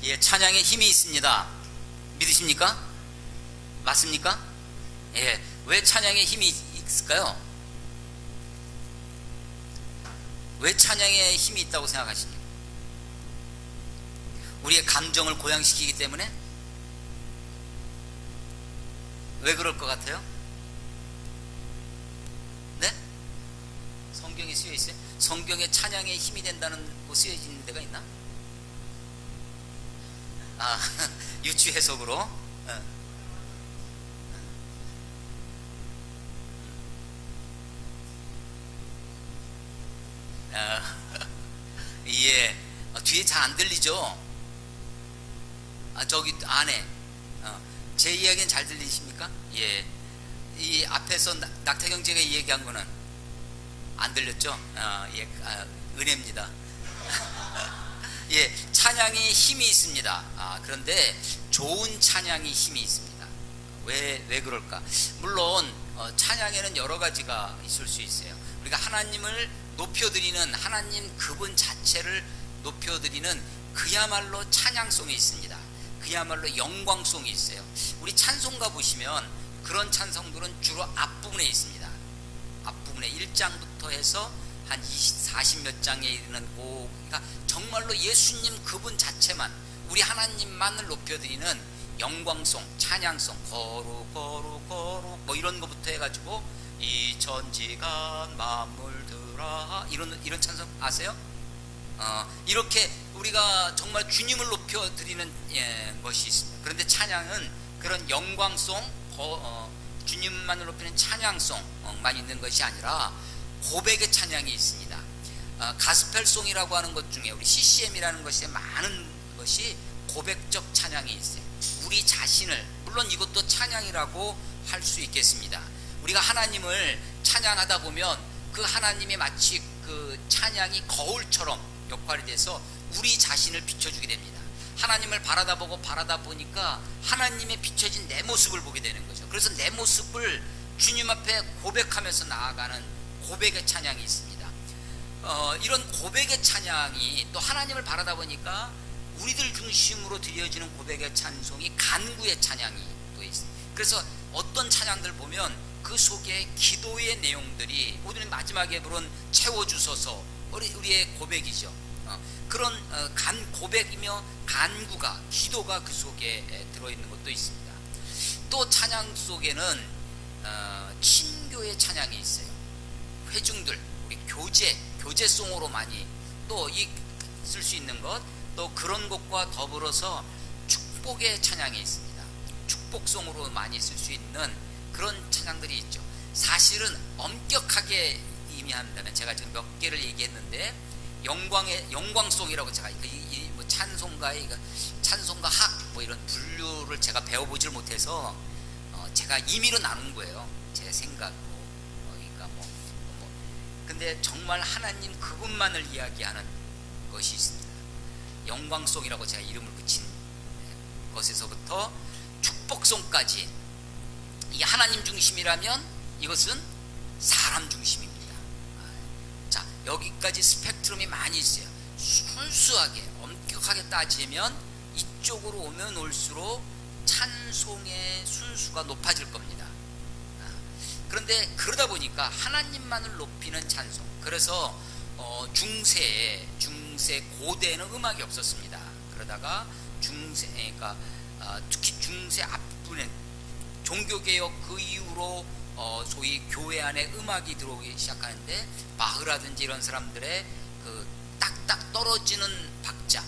예, 찬양에 힘이 있습니다. 믿으십니까? 맞습니까? 예, 왜 찬양에 힘이 있을까요? 왜 찬양에 힘이 있다고 생각하십니까? 우리의 감정을 고양시키기 때문에? 왜 그럴 것 같아요? 네? 성경에 쓰여 있어요? 성경에 찬양에 힘이 된다는 거 쓰여 있는 데가 있나? 아, 유추 해석으로. 예, 뒤에 잘 안 들리죠? 저기 안에 제 이야기는 잘 들리십니까? 예, 이 앞에서 낙태경제가 얘기한 거는 안 들렸죠? 예, 은혜입니다. 예, 찬양이 힘이 있습니다. 그런데 좋은 찬양이 힘이 있습니다. 왜 그럴까? 물론 찬양에는 여러 가지가 있을 수 있어요. 우리가 하나님을 높여드리는, 하나님 그분 자체를 높여드리는 그야말로 찬양송이 있습니다. 그야말로 영광송이 있어요. 우리 찬송가 보시면 그런 찬송들은 주로 앞부분에 있습니다. 앞부분에 1장부터 해서 한 40몇 장에 이르는 그러니까 정말로 예수님 그분 자체만, 우리 하나님만을 높여드리는 영광송, 찬양송, 거룩 거룩 거룩 뭐 이런 거부터 해가지고 이 천지간 만물들아 이런 찬송 아세요? 이렇게 우리가 정말 주님을 높여드리는 것이 있습니다. 그런데 찬양은 그런 영광송, 주님만을 높이는 찬양송만 있는 것이 아니라 고백의 찬양이 있습니다. 가스펠송이라고 하는 것 중에 우리 CCM이라는 것이 많은 것이 고백적 찬양이 있어요. 우리 자신을, 물론 이것도 찬양이라고 할 수 있겠습니다. 우리가 하나님을 찬양하다 보면 그 하나님이 마치 그 찬양이 거울처럼 역할이 돼서 우리 자신을 비춰주게 됩니다. 하나님을 바라다 보니까 하나님의 비춰진 내 모습을 보게 되는 거죠. 그래서 내 모습을 주님 앞에 고백하면서 나아가는 고백의 찬양이 있습니다. 이런 고백의 찬양이 또 하나님을 바라다 보니까 우리들 중심으로 드려지는 고백의 찬송이 간구의 찬양이 또 있습니다. 그래서 어떤 찬양들 보면 그 속에 기도의 내용들이, 오늘 마지막에 부른 채워주소서, 우리의 고백이죠. 그런 고백이며 간구가, 기도가 그 속에 들어있는 것도 있습니다. 또 찬양 속에는 친교의 찬양이 있어요. 회중들, 우리 교제송으로 많이 또 쓸 수 있는 것, 또 그런 것과 더불어서 축복의 찬양이 있습니다. 축복송으로 많이 쓸 수 있는 그런 찬양들이 있죠. 사실은 엄격하게 의미한다면 제가 지금 몇 개를 얘기했는데 영광송이라고 제가 뭐 찬송가의 찬송가 학 뭐 이런 분류를 제가 배워보질 못해서 제가 임의로 나눈 거예요. 제 생각으로. 그러니까 근데 정말 하나님 그분만을 이야기하는 것이 있습니다. 영광송이라고 제가 이름을 붙인 것에서부터 축복송까지, 이게 하나님 중심이라면 이것은 사람 중심입니다. 자, 여기까지 스펙트럼이 많이 있어요. 순수하게 엄격하게 따지면 이쪽으로 오면 올수록 찬송의 순수가 높아질 겁니다. 그런데 그러다 보니까 하나님만을 높이는 찬송, 그래서 중세 고대에는 음악이 없었습니다. 그러다가 그러니까 특히 중세 앞부분에 종교개혁 그 이후로 소위 교회 안에 음악이 들어오기 시작하는데, 바흐라든지 이런 사람들의 그 딱딱 떨어지는 박자,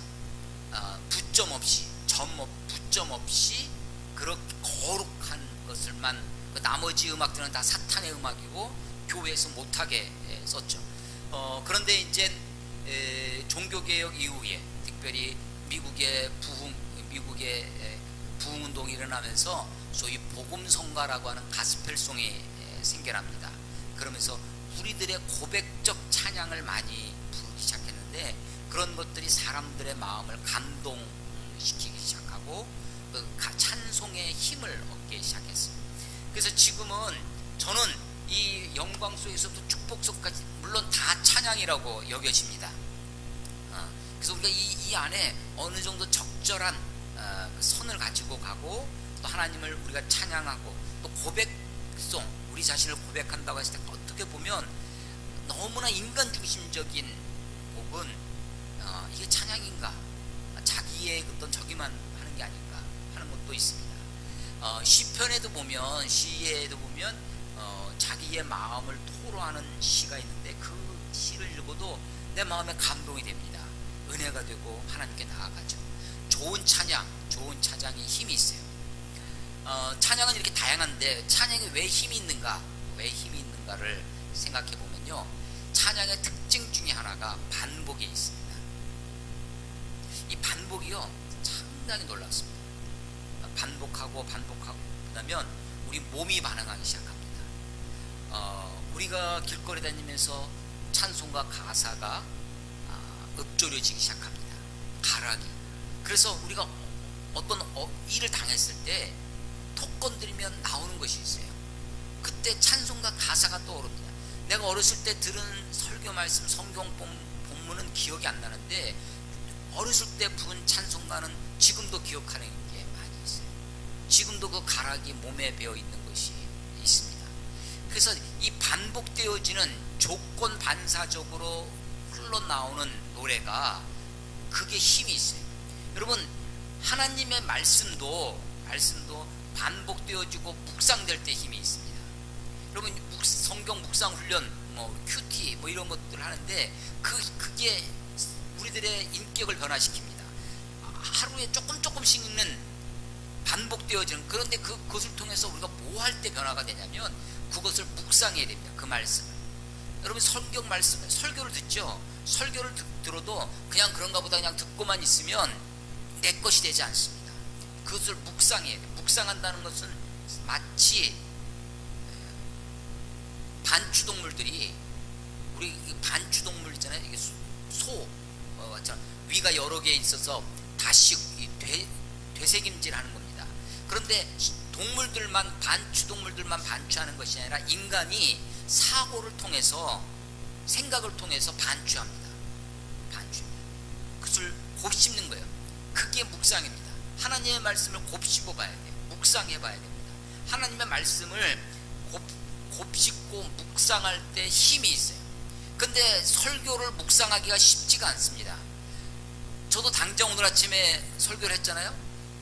부점 없이, 부점 없이 그렇게 거룩한 것을만, 그 나머지 음악들은 다 사탄의 음악이고 교회에서 못하게 썼죠. 그런데 이제 종교개혁 이후에 특별히 미국의 부흥운동이 일어나면서 소위 복음성가라고 하는 가스펠송이 생겨납니다. 그러면서 우리들의 고백적 찬양을 많이 부르기 시작했는데, 그런 것들이 사람들의 마음을 감동시키기 시작하고 그 찬송의 힘을 얻기 시작했습니다. 그래서 지금은 저는 이 영광 속에서도 축복속까지 물론 다 찬양이라고 여겨집니다. 그래서 우리가 이 안에 어느 정도 적절한 그 선을 가지고 가고, 또 하나님을 우리가 찬양하고, 또 고백송, 우리 자신을 고백한다고 했을 때 어떻게 보면 너무나 인간 중심적인 곡은 이게 찬양인가, 자기의 어떤 저기만 하는 게 아닌가 하는 것도 있습니다. 시편에도 보면, 시에도 보면 자기의 마음을 토로하는 시가 있는데, 그 시를 읽어도 내 마음에 감동이 됩니다. 은혜가 되고 하나님께 나아가죠. 좋은 찬양, 좋은 찬양이 힘이 있어요. 찬양은 이렇게 다양한데, 찬양이 왜 힘이 있는가, 왜 힘이 있는가를 생각해 보면요, 찬양의 특징 중에 하나가 반복에 있습니다. 이 반복이요, 상당히 놀랍습니다. 반복하고 그러면 우리 몸이 반응하기 시작합니다. 우리가 길거리 다니면서 찬송가 가사가 읊조려지기 시작합니다. 가락이. 그래서 우리가 어떤 일을 당했을 때 톡 건드리면 나오는 것이 있어요. 그때 찬송가 가사가 떠오릅니다. 내가 어렸을 때 들은 설교 말씀, 성경 본문은 기억이 안 나는데, 어렸을 때 부른 찬송가는 지금도 기억하는 게 많이 있어요. 지금도 그 가락이 몸에 배어 있는 것이 있습니다. 그래서 이 반복되어지는 조건 반사적으로 흘러나오는 노래가, 그게 힘이 있어요. 여러분, 하나님의 말씀도 반복되어지고 묵상될 때 힘이 있습니다. 여러분, 성경 묵상 훈련, 큐티 이런 것들 하는데, 그게 우리들의 인격을 변화시킵니다. 하루에 조금씩 읽는, 반복되어지는, 그런데 그것을 통해서 우리가 뭐 할 때 변화가 되냐면, 그것을 묵상해야 됩니다. 그 말씀을. 여러분, 성경 말씀, 설교를 듣죠. 설교를 들어도 그냥 그런가 보다 그냥 듣고만 있으면 내 것이 되지 않습니다. 그것을 묵상해야 돼요. 묵상한다는 것은 마치 반추동물들이, 우리 반추동물 있잖아요. 이게 소, 위가 여러 개 있어서 다시 되새김질 하는 겁니다. 그런데 동물들만, 반추동물들만 반추하는 것이 아니라, 인간이 사고를 통해서, 생각을 통해서 반추합니다. 그것을 곱씹는 거예요. 그게 묵상입니다. 하나님의 말씀을 곱씹어 봐야 돼요. 묵상해 봐야 됩니다. 하나님의 말씀을 곱씹고 묵상할 때 힘이 있어요. 근데 설교를 묵상하기가 쉽지가 않습니다. 저도 당장 오늘 아침에 설교를 했잖아요.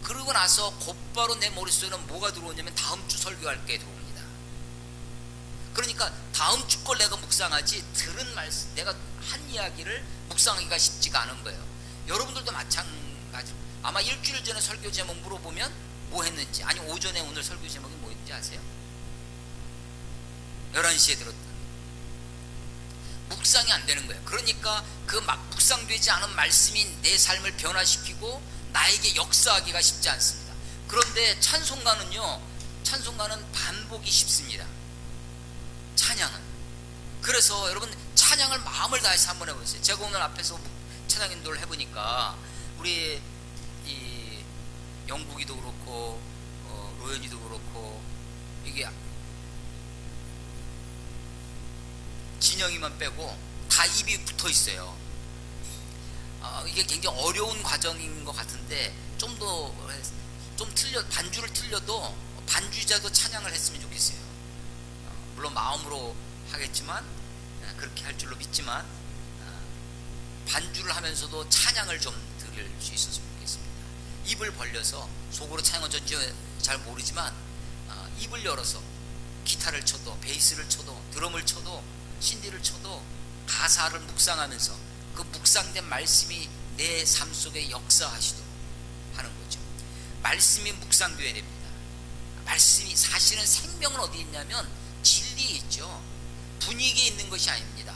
그러고 나서 곧바로 내 머릿속에는 뭐가 들어오냐면, 다음 주 설교할 게 들어옵니다. 그러니까 다음 주 걸 내가 묵상하지, 들은 말씀, 내가 한 이야기를 묵상하기가 쉽지가 않은 거예요. 여러분들도 마찬가지로 아마 일주일 전에 설교 제목 물어보면 뭐 했는지, 아니 오전에 오늘 설교 제목이 뭐였는지 아세요? 11시에 들었던. 묵상이 안 되는 거예요. 그러니까 그 묵상되지 않은 말씀이 내 삶을 변화시키고 나에게 역사하기가 쉽지 않습니다. 그런데 찬송가는 반복이 쉽습니다. 찬양은. 그래서 여러분, 찬양을 마음을 다해서 한번 해보세요. 제가 오늘 앞에서 찬양 인도를 해보니까, 우리 이 영국이도 그렇고 로연이도 그렇고, 이게 진영이만 빼고 다 입이 붙어 있어요. 이게 굉장히 어려운 과정인 것 같은데, 반주를 틀려도 반주자도 찬양을 했으면 좋겠어요. 물론 마음으로 하겠지만, 그렇게 할 줄로 믿지만, 반주를 하면서도 찬양을 좀 드릴 수 있었으면 좋겠습니다. 입을 벌려서, 속으로 찬양은 전지 잘 모르지만 입을 열어서 기타를 쳐도, 베이스를 쳐도, 드럼을 쳐도, 신디를 쳐도 가사를 묵상하면서 그 묵상된 말씀이 내 삶 속에 역사하시도록 하는 거죠. 말씀이 묵상되어야 됩니다. 말씀이, 사실은 생명은 어디 있냐면 진리에 있죠. 분위기에 있는 것이 아닙니다.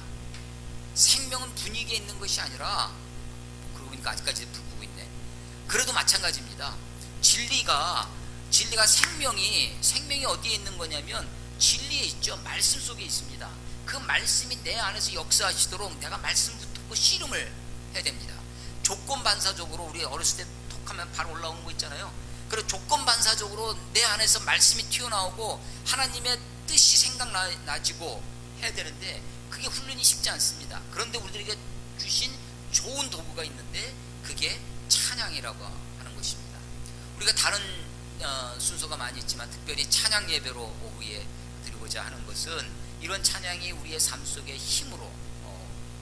생명은 분위기에 있는 것이 아니라, 그러고 보니까 아직까지 불 끄고 있네. 그래도 마찬가지입니다. 진리가 생명이 어디에 있는 거냐면 진리에 있죠. 말씀 속에 있습니다. 그 말씀이 내 안에서 역사하시도록 내가 말씀 붙잡고 씨름을 해야 됩니다. 조건 반사적으로, 우리 어렸을 때 톡하면 바로 올라오는 거 있잖아요. 그리고 조건 반사적으로 내 안에서 말씀이 튀어나오고 하나님의 뜻이 생각나지고 해야 되는데, 그게 훈련이 쉽지 않습니다. 그런데 우리들에게 주신 좋은 도구가 있는데 그게 찬양이라고 하는 것입니다. 우리가 다른 순서가 많이 있지만 특별히 찬양 예배로 오후에 드리고자 하는 것은 이런 찬양이 우리의 삶 속에 힘으로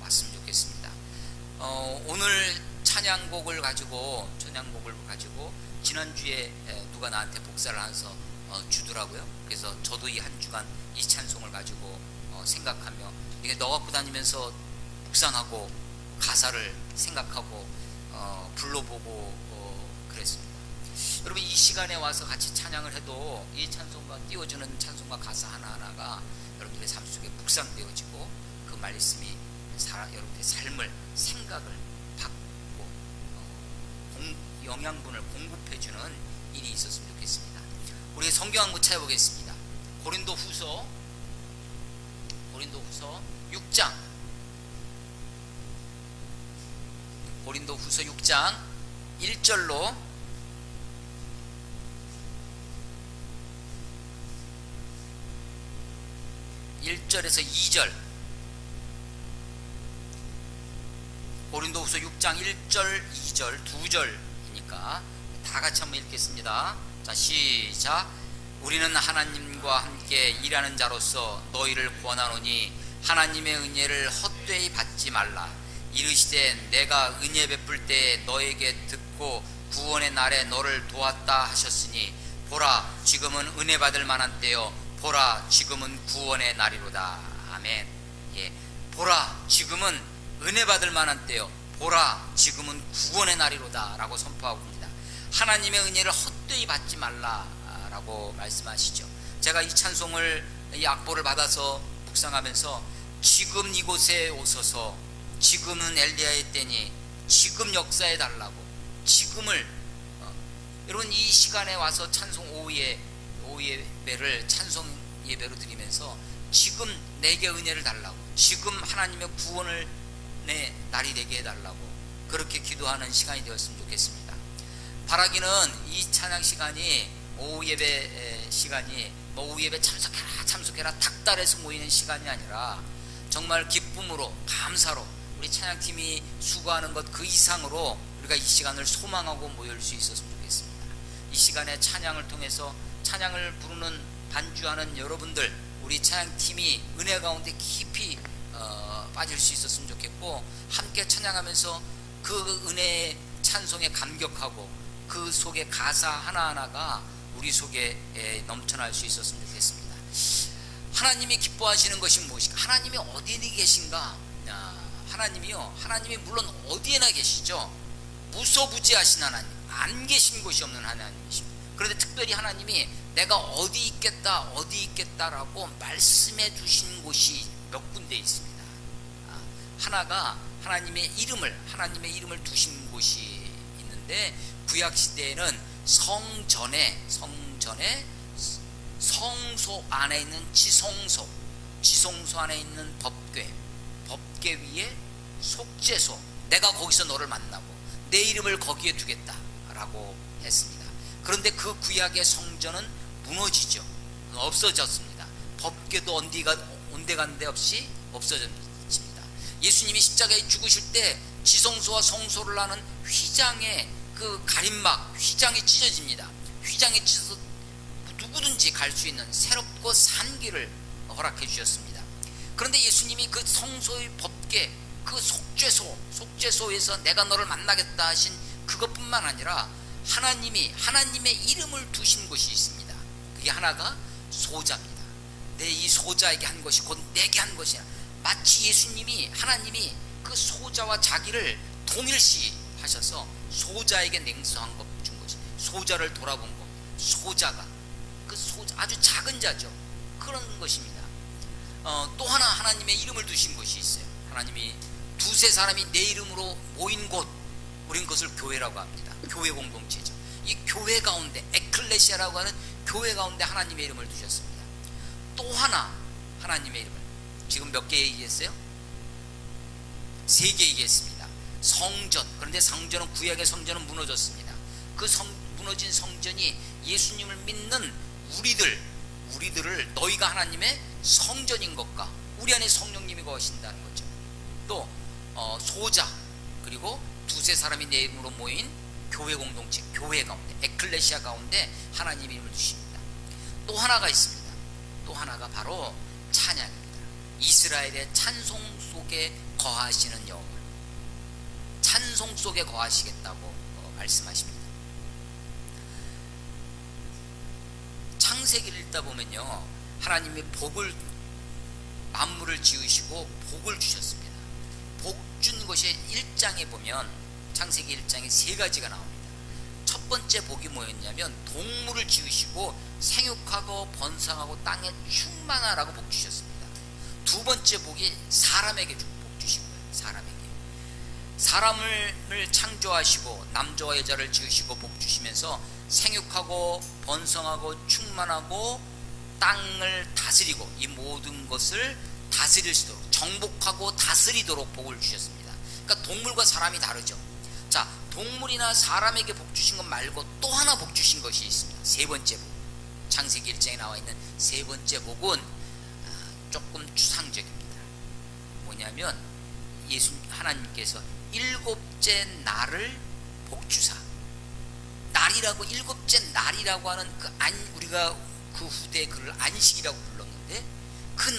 왔으면 좋겠습니다. 오늘 찬양곡을 가지고 지난주에 누가 나한테 복사를 해서 주더라고요. 그래서 저도 이 한 주간 이 찬송을 가지고 생각하며 이게 너 갖고 다니면서 묵상하고 가사를 생각하고 불러보고 그랬습니다. 여러분, 이 시간에 와서 같이 찬양을 해도 이 찬송과 띄워주는 찬송과 가사 하나하나가 여러분들의 삶 속에 묵상되어지고 그 말씀이 여러분들의 삶을, 생각을 바꾸고 영양분을 공급해주는 일이 있었으면 좋겠습니다. 우리 성경 한번 찾아보겠습니다. 고린도후서 6장, 고린도후서 6장 1절로 1절에서 2절, 고린도후서 6장 1절, 2절, 2절이니까 다 같이 한번 읽겠습니다. 자, 시작. 우리는 하나님과 함께 일하는 자로서 너희를 권하노니 하나님의 은혜를 헛되이 받지 말라. 이르시되 내가 은혜 베풀 때에 너에게 듣고 구원의 날에 너를 도왔다 하셨으니 보라 지금은 은혜 받을 만한 때요 보라 지금은 구원의 날이로다. 아멘. 예, 보라 지금은 은혜 받을 만한 때요 보라 지금은 구원의 날이로다 라고 선포하고 있습니다. 하나님의 은혜를 헛되이 받지 말라 라고 말씀하시죠. 제가 이 찬송을, 이 악보를 받아서 묵상하면서 지금 이곳에 오소서, 지금은 엘리야의 때니 지금 역사해 달라고, 지금을 여러분 이 시간에 와서 찬송 오후 예배를 찬송 예배로 드리면서 지금 내게 은혜를 달라고, 지금 하나님의 구원을 내 날이 되게 해달라고 그렇게 기도하는 시간이 되었으면 좋겠습니다. 바라기는 이 찬양 시간이 오후 예배 시간이 오후 예배 참석해라 닥달해서 모이는 시간이 아니라 정말 기쁨으로 감사로 우리 찬양팀이 수고하는 것 그 이상으로 우리가 이 시간을 소망하고 모일 수 있었으면 좋겠습니다. 이 시간에 찬양을 통해서 찬양을 부르는 반주하는 여러분들, 우리 찬양팀이 은혜 가운데 깊이 빠질 수 있었으면 좋겠고, 함께 찬양하면서 그 은혜의 찬송에 감격하고 그 속에 가사 하나하나가 우리 속에 넘쳐날 수 있었으면 좋겠습니다. 하나님이 기뻐하시는 것이 무엇인가? 하나님이 어디에 계신가? 하나님이요, 하나님이 물론 어디에나 계시죠. 무소부지하신 하나님, 안 계신 곳이 없는 하나님이십니다. 그런데 특별히 하나님이 내가 어디 있겠다라고 말씀해 주신 곳이 몇 군데 있습니다. 하나가 하나님의 이름을 두신 곳이 있는데, 구약시대에는 성전에 성소 안에 있는 지성소 안에 있는 법궤 위에 속죄소, 내가 거기서 너를 만나고 내 이름을 거기에 두겠다라고 했습니다. 그런데 그 구약의 성전은 무너지죠. 없어졌습니다. 법궤도 온데간데 없이 없어졌습니다. 예수님이 십자가에 죽으실 때 지성소와 성소를 나눈 휘장의 그 가림막, 휘장이 찢어집니다. 휘장이 찢어서 누구든지 갈 수 있는 새롭고 산 길을 허락해 주셨습니다. 그런데 예수님이 그 성소의 법궤, 그 속죄소에서 내가 너를 만나겠다 하신 그것뿐만 아니라 하나님의 이름을 두신 곳이 있습니다. 그게 하나가 소자입니다. 내 이 소자에게 한 것이 곧 내게 한 것이야. 마치 하나님이 그 소자와 자기를 동일시 하셔서 소자에게 냉수한 것 준 것이, 소자를 돌아본 것, 소자가 아주 작은 자죠. 그런 것입니다. 또 하나 하나님의 이름을 두신 곳이 있어요. 하나님이 두세 사람이 내 이름으로 모인 곳, 우린 그것을 교회라고 합니다. 교회 공동체죠. 이 교회 가운데, 에클레시아라고 하는 교회 가운데 하나님의 이름을 두셨습니다. 또 하나 하나님의 이름을 지금 몇 개 얘기했어요? 3개 얘기했습니다. 성전. 그런데 성전은, 구약의 성전은 무너졌습니다. 그 무너진 성전이 예수님을 믿는 우리들을 너희가 하나님의 성전인 것과 우리 안에 성령님이 거하신다는 거죠. 또 소자, 그리고 두세 사람이 내 이름으로 모인 교회 공동체, 교회 가운데, 에클레시아 가운데 하나님의 이름을 두십니다. 또 하나가 있습니다. 또 하나가 바로 찬양입니다. 이스라엘의 찬송 속에 거하시는 여호와, 찬송 속에 거하시겠다고 말씀하십니다. 창세기를 읽다 보면요, 하나님이 복을, 만물을 지으시고 복을 주셨습니다. 복 준 것이 1장에 보면, 창세기 1장에 세 가지가 나옵니다. 첫 번째 복이 뭐였냐면 동물을 지으시고 생육하고 번성하고 땅에 충만하라고 복 주셨습니다. 두 번째 복이 사람에게 복 주신 거예요. 사람을 창조하시고 남자와 여자를 지으시고 복 주시면서 생육하고 번성하고 충만하고 땅을 다스리고 이 모든 것을 다스릴 수 있도록, 정복하고 다스리도록 복을 주셨습니다. 그러니까 동물과 사람이 다르죠. 자, 동물이나 사람에게 복 주신 것 말고 또 하나 복 주신 것이 있습니다. 세 번째 복, 창세기 1장에 나와 있는 세 번째 복은 조금 추상적입니다. 뭐냐면 하나님께서 일곱째 날을 복 주사, 날이라고, 일곱째 날이라고 하는 우리가 그 후대에 그를 안식이라고 불렀는데, 그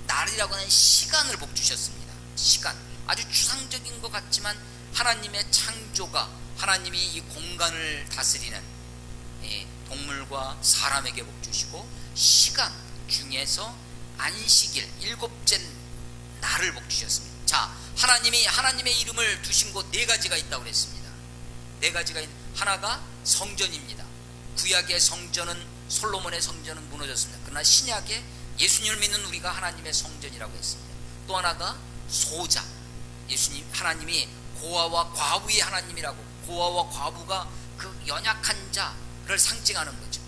날이라고 하는 시간을 복 주셨습니다. 시간, 아주 추상적인 것 같지만 하나님의 창조가, 하나님이 이 공간을 다스리는 동물과 사람에게 복 주시고, 시간 중에서 안식일, 일곱째 날을 복 주셨습니다. 자, 하나님이 하나님의 이름을 두신 곳 네 가지가 있다고 그랬습니다. 네 가지가 하나가 성전입니다. 구약의 성전은, 솔로몬의 성전은 무너졌습니다. 그러나 신약에 예수님을 믿는 우리가 하나님의 성전이라고 했습니다. 또 하나가 소자, 하나님이 고아와 과부의 하나님이라고, 고아와 과부가 그 연약한 자를 상징하는 거죠.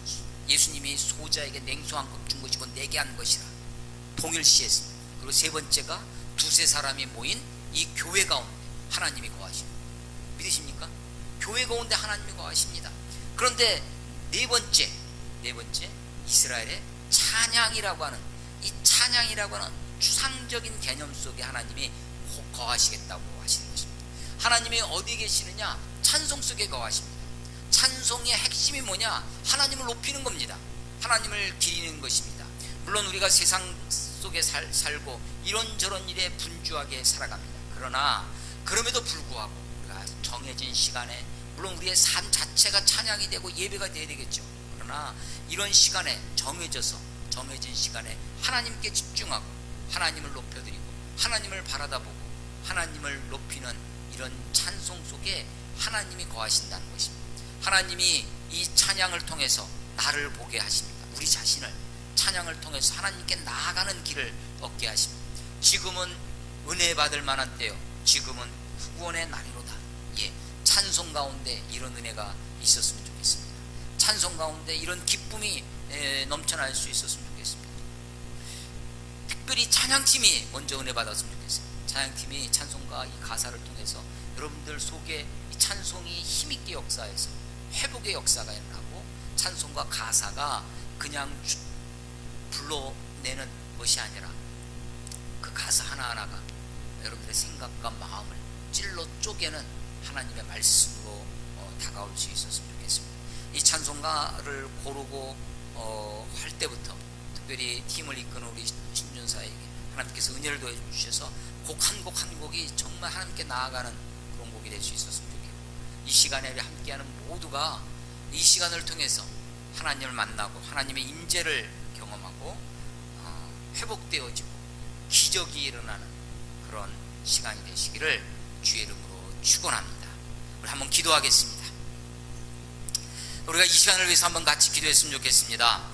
예수님이 소자에게 냉수 한 컵 준 것이고 내게 한 것이라 동일시했습니다. 그리고 세 번째가 두세 사람이 모인 이 교회 가운데 하나님이 거하십니다. 믿으십니까? 교회 가운데 하나님이 거하십니다. 그런데 네 번째 이스라엘의 찬양이라고 하는, 이 찬양이라고 하는 추상적인 개념 속에 하나님이 거하시겠다고 하시는 것입니다. 하나님이 어디 계시느냐? 찬송 속에 거하십니다. 찬송의 핵심이 뭐냐? 하나님을 높이는 겁니다. 하나님을 기리는 것입니다. 물론 우리가 세상 속에 살고 이런저런 일에 분주하게 살아갑니다. 그러나 그럼에도 불구하고 우리가 정해진 시간에, 물론 우리의 삶 자체가 찬양이 되고 예배가 되어야 되겠죠. 그러나 이런 시간에 정해진 시간에 하나님께 집중하고 하나님을 높여드리고 하나님을 바라다보고 하나님을 높이는 이런 찬송 속에 하나님이 거하신다는 것입니다. 하나님이 이 찬양을 통해서 나를 보게 하십니다. 우리 자신을 찬양을 통해서 하나님께 나아가는 길을 얻게 하십니다. 지금은 은혜 받을 만한 때요, 지금은 구원의 날이로다. 찬송 가운데 이런 은혜가 있었으면 좋겠습니다. 찬송 가운데 이런 기쁨이 넘쳐날 수 있었으면 좋겠습니다. 특별히 찬양팀이 먼저 은혜 받았으면 좋겠습니다. 찬양팀이 찬송가 이 가사를 통해서 여러분들 속에 이 찬송이 힘있게 역사해서 회복의 역사가 일어나고, 찬송과 가사가 그냥 불러내는 것이 아니라 그 가사 하나하나가 여러분들의 생각과 마음을 찔러 쪼개는 하나님의 말씀으로 다가올 수 있었으면 좋겠습니다. 이 찬송가를 고르고 할 때부터 특별히 팀을 이끄는 우리 신준사에게 하나님께서 은혜를 더해 주셔서 곡 한 곡 한 곡이 정말 하나님께 나아가는 그런 곡이 될 수 있었으면 좋겠고, 이 시간에 함께하는 모두가 이 시간을 통해서 하나님을 만나고 하나님의 임재를 경험하고 회복되어지고 기적이 일어나는 그런 시간이 되시기를 주의 이름으로 축원합니다. 우리 한번 기도하겠습니다. 우리가 이 시간을 위해서 한번 같이 기도했으면 좋겠습니다.